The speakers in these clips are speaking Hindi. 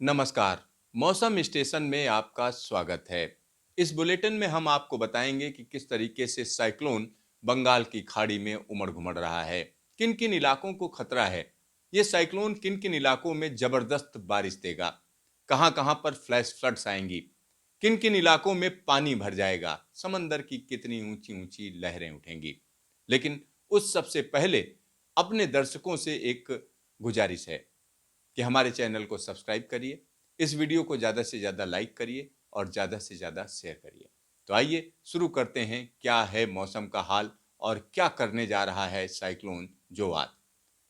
नमस्कार। मौसम स्टेशन में आपका स्वागत है। इस बुलेटिन में हम आपको बताएंगे कि किस तरीके से साइक्लोन बंगाल की खाड़ी में उमड़ घुमड़ रहा है, किन किन इलाकों को खतरा है, ये साइक्लोन किन किन इलाकों में जबरदस्त बारिश देगा, कहां कहां पर फ्लैश फ्लड्स आएंगी, किन किन इलाकों में पानी भर जाएगा, समंदर की कितनी ऊंची ऊंची लहरें उठेंगी। लेकिन उस सबसे पहले अपने दर्शकों से एक गुजारिश है कि हमारे चैनल को सब्सक्राइब करिए, इस वीडियो को ज़्यादा से ज़्यादा लाइक करिए और ज़्यादा से ज़्यादा शेयर करिए। तो आइए शुरू करते हैं, क्या है मौसम का हाल और क्या करने जा रहा है साइक्लोन जोआत।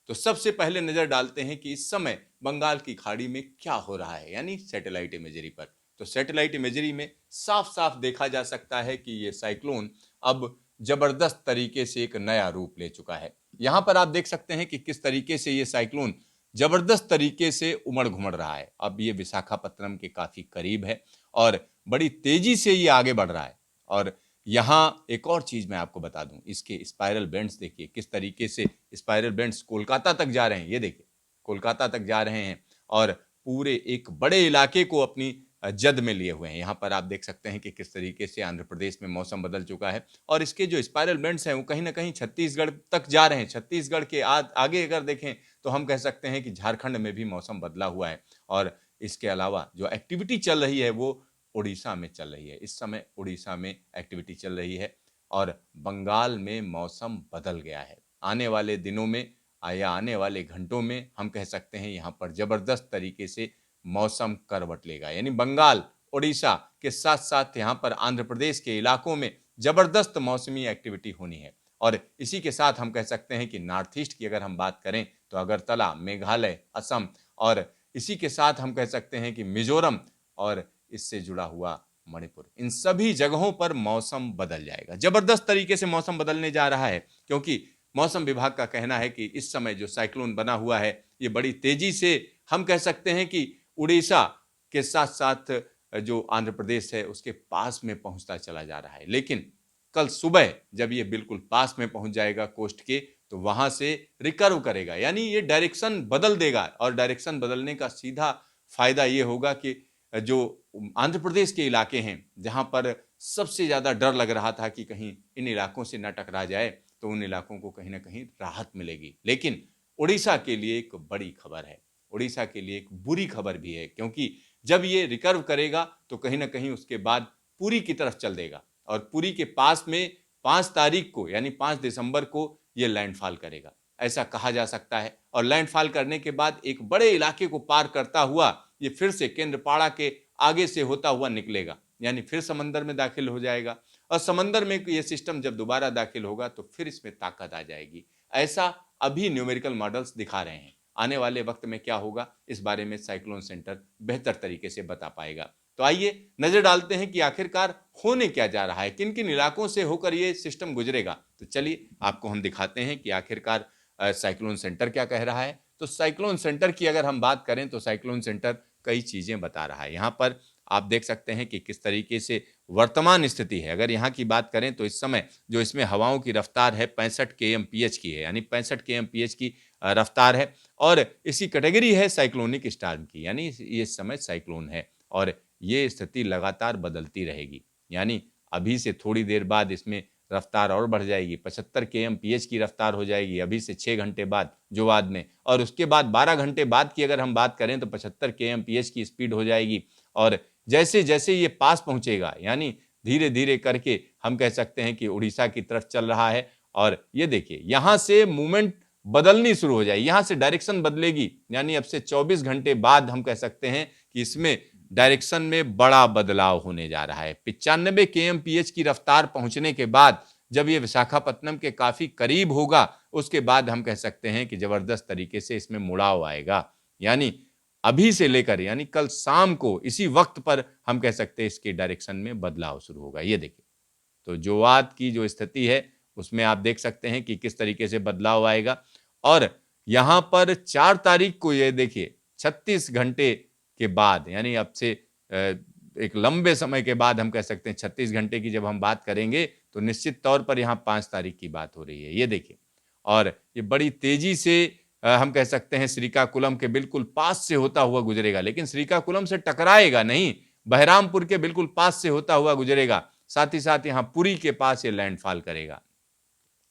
तो सबसे पहले नजर डालते हैं कि इस समय बंगाल की खाड़ी में क्या हो रहा है, यानी सैटेलाइट इमेजरी पर। तो सैटेलाइट इमेजरी में साफ साफ देखा जा सकता है कि ये साइक्लोन अब जबरदस्त तरीके से एक नया रूप ले चुका है। यहां पर आप देख सकते हैं कि किस तरीके से ये साइक्लोन जबरदस्त तरीके से उमड़ घुमड़ रहा है। अब ये विशाखापत्तनम के काफी करीब है और बड़ी तेजी से ये आगे बढ़ रहा है। और यहां एक और चीज मैं आपको बता दूं, इसके स्पाइरल बेंड्स देखिए किस तरीके से स्पाइरल बेंड्स कोलकाता तक जा रहे हैं। ये देखिए कोलकाता तक जा रहे हैं और पूरे एक बड़े इलाके को अपनी जद में लिए हुए हैं। यहाँ पर आप देख सकते हैं कि किस तरीके से आंध्र प्रदेश में मौसम बदल चुका है और इसके जो स्पाइरल बेंड्स हैं वो कहीं ना कहीं छत्तीसगढ़ तक जा रहे हैं। छत्तीसगढ़ के आगे अगर देखें तो हम कह सकते हैं कि झारखंड में भी मौसम बदला हुआ है। और इसके अलावा जो एक्टिविटी चल रही है वो उड़ीसा में चल रही है। इस समय उड़ीसा में एक्टिविटी चल रही है और बंगाल में मौसम बदल गया है। आने वाले दिनों में या आने वाले घंटों में हम कह सकते हैं यहाँ पर जबरदस्त तरीके से मौसम करवट लेगा, यानी बंगाल उड़ीसा के साथ साथ यहाँ पर आंध्र प्रदेश के इलाकों में जबरदस्त मौसमी एक्टिविटी होनी है। और इसी के साथ हम कह सकते हैं कि नॉर्थ ईस्ट की अगर हम बात करें तो अगरतला, मेघालय, असम और इसी के साथ हम कह सकते हैं कि मिजोरम और इससे जुड़ा हुआ मणिपुर, इन सभी जगहों पर मौसम बदल जाएगा। जबरदस्त तरीके से मौसम बदलने जा रहा है क्योंकि मौसम विभाग का कहना है कि इस समय जो साइक्लोन बना हुआ है ये बड़ी तेजी से हम कह सकते हैं कि उड़ीसा के साथ साथ जो आंध्र प्रदेश है उसके पास में पहुंचता चला जा रहा है। लेकिन कल सुबह जब ये बिल्कुल पास में पहुंच जाएगा कोस्ट के, तो वहां से रिकर्व करेगा, यानी ये डायरेक्शन बदल देगा। और डायरेक्शन बदलने का सीधा फायदा ये होगा कि जो आंध्र प्रदेश के इलाके हैं जहां पर सबसे ज्यादा डर लग रहा था कि कहीं इन इलाकों से न टकरा जाए, तो उन इलाकों को कहीं ना कहीं राहत मिलेगी। लेकिन उड़ीसा के लिए एक बड़ी खबर है, उड़ीसा के लिए एक बुरी खबर भी है, क्योंकि जब ये रिकर्व करेगा तो कहीं ना कहीं उसके बाद पुरी की तरफ चल देगा और पुरी के पास में 5 तारीख को यानी 5 दिसंबर को ये लैंडफॉल करेगा, ऐसा कहा जा सकता है। और लैंडफॉल करने के बाद एक बड़े इलाके को पार करता हुआ ये फिर से केंद्रपाड़ा के आगे से होता हुआ निकलेगा, यानी फिर समंदर में दाखिल हो जाएगा। और समंदर में ये सिस्टम जब दोबारा दाखिल होगा तो फिर इसमें ताकत आ जाएगी, ऐसा अभी न्यूमेरिकल मॉडल्स दिखा रहे हैं। आने वाले वक्त में क्या होगा इस बारे में साइक्लोन सेंटर बेहतर तरीके से बता पाएगा। तो आइए नजर डालते हैं कि आखिरकार होने क्या जा रहा है, किन किन इलाकों से होकर ये सिस्टम गुजरेगा। तो चलिए आपको हम दिखाते हैं कि आखिरकार साइक्लोन सेंटर क्या कह रहा है। तो साइक्लोन सेंटर की अगर हम बात करें तो साइक्लोन सेंटर कई चीजें बता रहा है। यहाँ पर आप देख सकते हैं कि किस तरीके से वर्तमान स्थिति है। अगर यहाँ की बात करें तो इस समय जो इसमें हवाओं की रफ्तार है 65 kmph की है, यानी 65 kmph की रफ्तार है। और इसी कैटेगरी है साइक्लोनिक स्टॉर्म की, यानी ये इस समय साइक्लोन है और ये स्थिति लगातार बदलती रहेगी। यानी अभी से थोड़ी देर बाद इसमें रफ्तार और बढ़ जाएगी, 75 kmph की रफ्तार हो जाएगी अभी से 6 घंटे बाद जोवाद में। और उसके बाद 12 घंटे बाद की अगर हम बात करें तो 75 kmph की स्पीड हो जाएगी। और जैसे जैसे ये पास पहुंचेगा, यानी धीरे धीरे करके हम कह सकते हैं कि उड़ीसा की तरफ चल रहा है। और ये देखिए यहां से मूवमेंट बदलनी शुरू हो जाएगी, यहां से डायरेक्शन बदलेगी, यानी अब से 24 घंटे बाद हम कह सकते हैं कि इसमें डायरेक्शन में बड़ा बदलाव होने जा रहा है। 95 kmph की रफ्तार पहुंचने के बाद जब ये विशाखापत्तनम के काफी करीब होगा, उसके बाद हम कह सकते हैं कि जबरदस्त तरीके से इसमें मुड़ाव आएगा। यानी अभी से लेकर यानी कल शाम को इसी वक्त पर हम कह सकते हैं इसके डायरेक्शन में बदलाव शुरू होगा। ये देखिए तो जोवात की जो स्थिति है उसमें आप देख सकते हैं कि किस तरीके से बदलाव आएगा। और यहां पर 4 तारीख को ये देखिए 36 घंटे के बाद, यानी अब से एक लंबे समय के बाद हम कह सकते हैं 36 घंटे की जब हम बात करेंगे तो निश्चित तौर पर यहाँ 5 तारीख की बात हो रही है। ये देखिए और ये बड़ी तेजी से हम कह सकते हैं श्रीकाकुलम के बिल्कुल पास से होता हुआ गुजरेगा, लेकिन श्रीकाकुलम से टकराएगा नहीं, बहरामपुर के बिल्कुल पास से होता हुआ गुजरेगा। साथ ही साथ यहाँ पुरी के पास ये लैंडफॉल करेगा।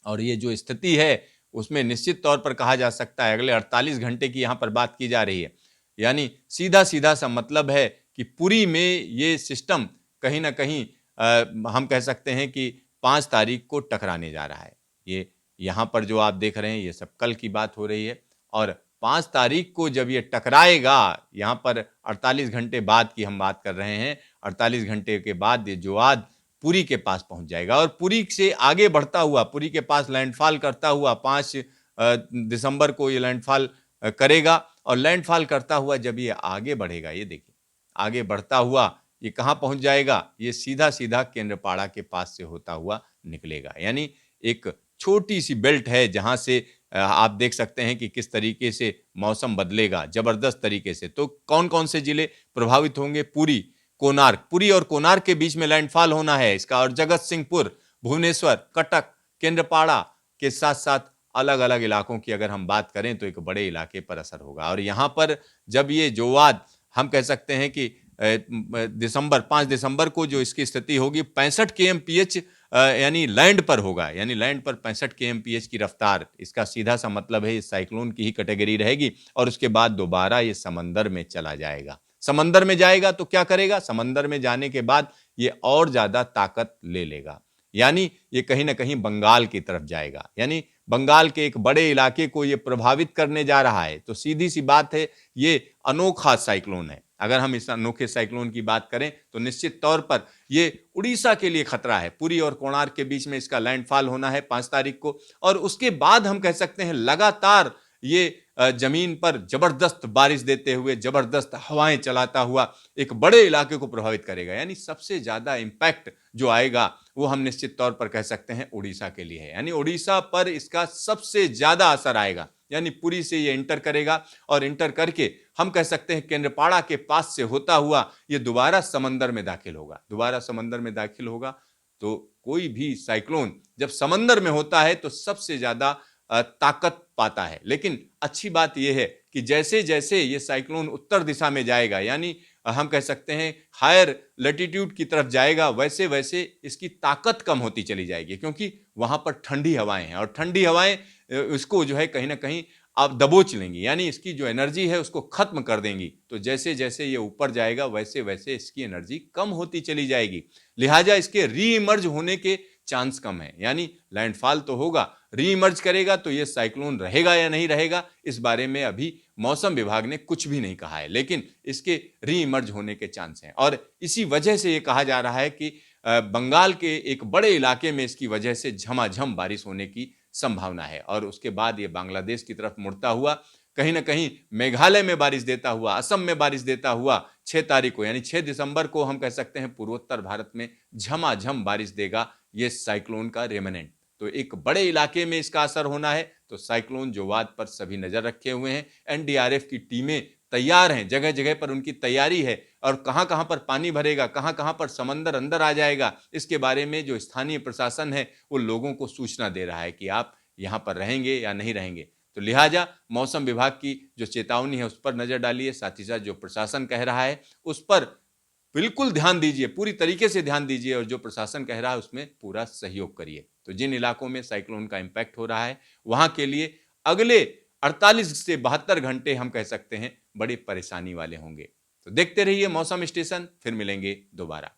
और ये जो स्थिति है उसमें निश्चित तौर पर कहा जा सकता है, अगले 48 घंटे की यहाँ पर बात की जा रही है, यानी सीधा सीधा सा मतलब है कि पुरी में ये सिस्टम कहीं ना कहीं हम कह सकते हैं कि 5 तारीख को टकराने जा रहा है। ये यहाँ पर जो आप देख रहे हैं ये सब कल की बात हो रही है, और 5 तारीख को जब ये टकराएगा, यहाँ पर 48 घंटे बाद की हम बात कर रहे हैं, 48 घंटे के बाद ये जोआद पुरी के पास पहुंच जाएगा और पुरी से आगे बढ़ता हुआ पुरी के पास लैंडफॉल करता हुआ 5 दिसंबर को ये लैंडफॉल करेगा। और लैंडफॉल करता हुआ जब ये आगे बढ़ेगा, ये देखिए आगे बढ़ता हुआ ये कहाँ पहुंच जाएगा, ये सीधा सीधा केंद्रपाड़ा के पास से होता हुआ निकलेगा। यानी एक छोटी सी बेल्ट है जहां से आप देख सकते हैं कि किस तरीके से मौसम बदलेगा जबरदस्त तरीके से। तो कौन कौन से जिले प्रभावित होंगे? पुरी, कोणार्क, पुरी और कोणार्क के बीच में लैंडफॉल होना है इसका, और जगत सिंहपुर, भुवनेश्वर, कटक, केंद्रपाड़ा के साथ साथ अलग अलग इलाकों की अगर हम बात करें तो एक बड़े इलाके पर असर होगा। और यहाँ पर जब ये जोवाद हम कह सकते हैं कि 5 दिसंबर को जो इसकी स्थिति होगी 65 kmph यानी लैंड पर होगा, यानी लैंड पर 65 kmph की रफ्तार, इसका सीधा सा मतलब है इस साइक्लोन की ही कैटेगरी रहेगी। और उसके बाद दोबारा ये समंदर में चला जाएगा। समंदर में जाएगा तो क्या करेगा? समंदर में जाने के बाद ये और ज्यादा ताकत ले लेगा, यानी ये कहीं ना कहीं बंगाल की तरफ जाएगा, यानी बंगाल के एक बड़े इलाके को ये प्रभावित करने जा रहा है। तो सीधी सी बात है, ये अनोखा साइक्लोन है। अगर हम इस अनोखे साइक्लोन की बात करें तो निश्चित तौर पर ये उड़ीसा के लिए खतरा है। पुरी और कोणार्क के बीच में इसका लैंडफॉल होना है 5 तारीख को, और उसके बाद हम कह सकते हैं लगातार ये जमीन पर जबरदस्त बारिश देते हुए, जबरदस्त हवाएं चलाता हुआ एक बड़े इलाके को प्रभावित करेगा। यानी सबसे ज्यादा इंपैक्ट जो आएगा वो हम निश्चित तौर पर कह सकते हैं उड़ीसा के लिए है, यानी उड़ीसा पर इसका सबसे ज्यादा असर आएगा। यानी पुरी से ये इंटर करेगा और इंटर करके हम कह सकते हैं केंद्रपाड़ा के पास से होता हुआ ये दोबारा समंदर में दाखिल होगा। दोबारा समंदर में दाखिल होगा तो कोई भी साइक्लोन जब समंदर में होता है तो सबसे ज्यादा ताकत पाता है। लेकिन अच्छी बात यह है कि जैसे जैसे ये साइक्लोन उत्तर दिशा में जाएगा, यानी हम कह सकते हैं हायर लैटिट्यूड की तरफ जाएगा, वैसे वैसे इसकी ताकत कम होती चली जाएगी, क्योंकि वहां पर ठंडी हवाएं हैं और ठंडी हवाएं इसको जो है कहीं ना कहीं आप दबोच लेंगी, यानी इसकी जो एनर्जी है उसको खत्म कर देंगी। तो जैसे जैसे ये ऊपर जाएगा वैसे वैसे इसकी एनर्जी कम होती चली जाएगी, लिहाजा इसके री इमर्ज होने के चांस कम है। यानी लैंडफॉल तो होगा, री इमर्ज करेगा तो ये साइक्लोन रहेगा या नहीं रहेगा इस बारे में अभी मौसम विभाग ने कुछ भी नहीं कहा है, लेकिन इसके री इमर्ज होने के चांस हैं। और इसी वजह से ये कहा जा रहा है कि बंगाल के एक बड़े इलाके में इसकी वजह से झमाझम बारिश होने की संभावना है, और उसके बाद ये बांग्लादेश की तरफ मुड़ता हुआ कहीं ना कहीं मेघालय में बारिश देता हुआ, असम में बारिश देता हुआ 6 तारीख को यानी 6 दिसंबर को हम कह सकते हैं पूर्वोत्तर भारत में झमाझम बारिश देगा ये साइक्लोन का रेमनेंट। तो एक बड़े इलाके में इसका असर होना है, तो साइक्लोन जोवाद पर सभी नजर रखे हुए हैं। एनडीआरएफ की टीमें तैयार हैं, जगह जगह पर उनकी तैयारी है, और कहां कहां पर पानी भरेगा, कहां कहां पर समंदर अंदर आ जाएगा, इसके बारे में जो स्थानीय प्रशासन है वो लोगों को सूचना दे रहा है कि आप यहां पर रहेंगे या नहीं रहेंगे। तो लिहाजा मौसम विभाग की जो चेतावनी है उस पर नजर डालिए, साथ ही साथ जो प्रशासन कह रहा है उस पर बिल्कुल ध्यान दीजिए, पूरी तरीके से ध्यान दीजिए, और जो प्रशासन कह रहा है उसमें पूरा सहयोग करिए। तो जिन इलाकों में साइक्लोन का इंपैक्ट हो रहा है वहां के लिए अगले 48 से 72 घंटे हम कह सकते हैं बड़ी परेशानी वाले होंगे। तो देखते रहिए मौसम स्टेशन, फिर मिलेंगे दोबारा।